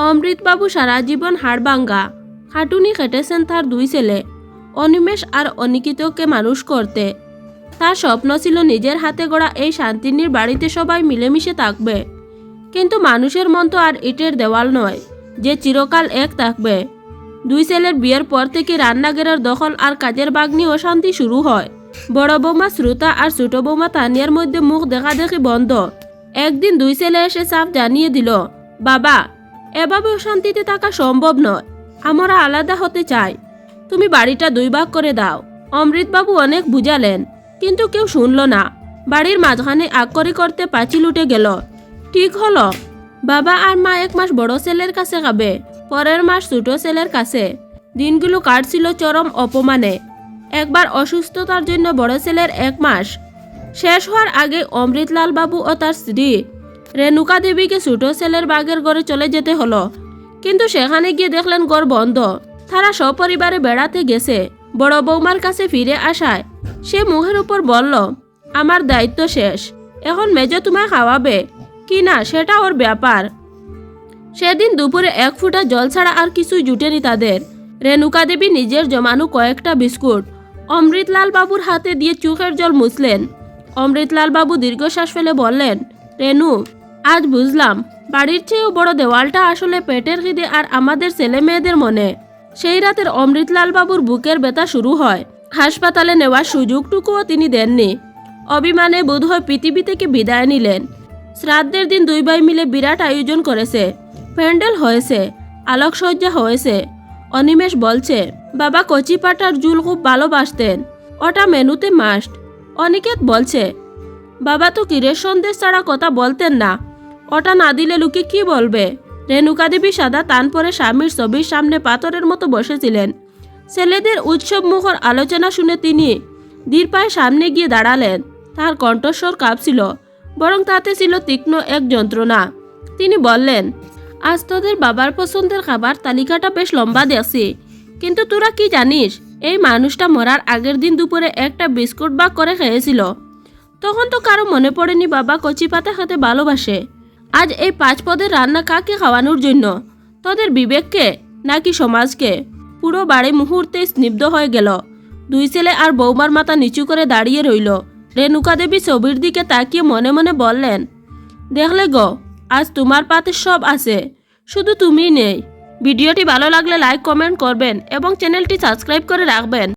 অমৃতবাবু সারা জীবন হাড়ভাঙ্গা খাটুনি খেটেছেন তার দুই ছেলে অনিমেষ আর অনিকিতকে মানুষ করতে। তার স্বপ্ন ছিল নিজের হাতে গড়া এই শান্তিনীর বাড়িতে সবাই মিলেমিশে থাকবে। কিন্তু মানুষের মন তো আর ইটের দেওয়াল নয় যে চিরকাল এক থাকবে। দুই ছেলের বিয়ের পর থেকে রান্নাঘরের দখল আর কাজের ভাগ নিয়ে অশান্তি শুরু হয়। বড় বৌমা শ্রুতা আর ছোট বৌমা তানিয়ার মধ্যে মুখ দেখাদেখি বন্ধ। একদিন দুই ছেলে এসে সাফ জানিয়ে দিল, বাবা, এভাবে অশান্তিতে থাকা সম্ভব নয়, আমরা আলাদা হতে চাই, তুমি বাড়িটা দুই ভাগ করে দাও। অমৃতবাবু অনেক বুঝালেন, কিন্তু কেউ শুনল না। বাড়ির মাঝখানে আকরি করতে পাঁচিল উঠে গেল। ঠিক হলো, বাবা আর মা এক মাস বড় ছেলের কাছে খাবে, পরের মাস ছোট ছেলের কাছে। দিনগুলো কাটছিল চরম অপমানে। একবার অসুস্থতার জন্য বড় ছেলের 1 মাস শেষ হওয়ার আগে অমৃতলাল বাবু ও তার স্ত্রী রেণুকা দেবীকে ছোট ছেলের বাগের ঘরে চলে যেতে হলো। কিন্তু সেখানে গিয়ে দেখলেন ঘর বন্ধ। তারা সপরিবারে বেড়াতে গেছে। বড় বৌমার কাছে ফিরে আসায় সে মুখের উপর বলল, আমার দায়িত্ব শেষ, এখন মেজো তোমায় খাওয়াবে কি না সেটা ওর ব্যাপার। সেদিন দুপুরে 1 ফুটা জল ছাড়া আর কিছুই জুটেনি তাদের। রেণুকা দেবী নিজের জমানো কয়েকটা বিস্কুট অমৃতলাল বাবুর হাতে দিয়ে চোখের জল মুছলেন। অমৃতলাল বাবু দীর্ঘশ্বাস ফেলে বললেন, রেণু, আজ বুঝলাম বাড়ির চেয়েও বড় দেওয়ালটা আসলে পেটের খিদে আর আমাদের ছেলে মেয়েদের মনে। সেই রাতের অমৃতলাল বাবুর বুকের ব্যথা শুরু হয়। হাসপাতালে নেওয়ার সুযোগটুকুও তিনি দেননি। অভিমানে বোধহয় পৃথিবী থেকে বিদায় নিলেন। শ্রাদ্ধের দিন দুই ভাই মিলে বিরাট আয়োজন করেছে। প্যান্ডেল হয়েছে, আলোকসজ্জা হয়েছে। অনিমেষ বলছে, বাবা কচি পাটার ঝুল খুব ভালোবাসতেন, ওটা মেনুতে মাস্ট। অনিকেত বলছে, বাবা তো ক্ষীরের সন্দেশ ছাড়া কথা বলতেন না, ওটা না দিলে লোকে কি বলবে। রেণুকা দেবী সাদা তান পরে স্বামীর ছবির সামনে পাথরের মতো বসেছিলেন। ছেলেদের উৎসব মুখর আলোচনা শুনে তিনি ধীর পায়ে সামনে গিয়ে দাঁড়ালেন। তার কণ্ঠস্বর কাঁপছিল, বরং তাতে ছিল তীক্ষ্ণ এক যন্ত্রণা। তিনি বললেন, আজ তোদের বাবার পছন্দের খাবার তালিকাটা বেশ লম্বা দেখছি, কিন্তু তোরা কি জানিস এই মানুষটা মরার আগের দিন দুপুরে একটা বিস্কুট ভাগ করে খেয়েছিল। তখন তো কারো মনে পড়েনি বাবা কচি পাতা খেতে ভালোবাসে। আজ এই 5 পদের রান্না কাকে খাওয়ানোর জন্য? তোদের বিবেককে নাকি সমাজকে? পুরো বাড়ি মুহূর্তে স্নিগ্ধ হয়ে গেল। দুই ছেলে আর বৌমার মাথা নিচু করে দাঁড়িয়ে রইল। রেণুকা দেবী ছবির দিকে তাকিয়ে মনে মনে বললেন, দেখলে গো, আজ তোমার পাতে সব আছে, শুধু তুমিই নেই। ভিডিওটি ভালো লাগলে লাইক কমেন্ট করবেন এবং চ্যানেলটি সাবস্ক্রাইব করে রাখবেন।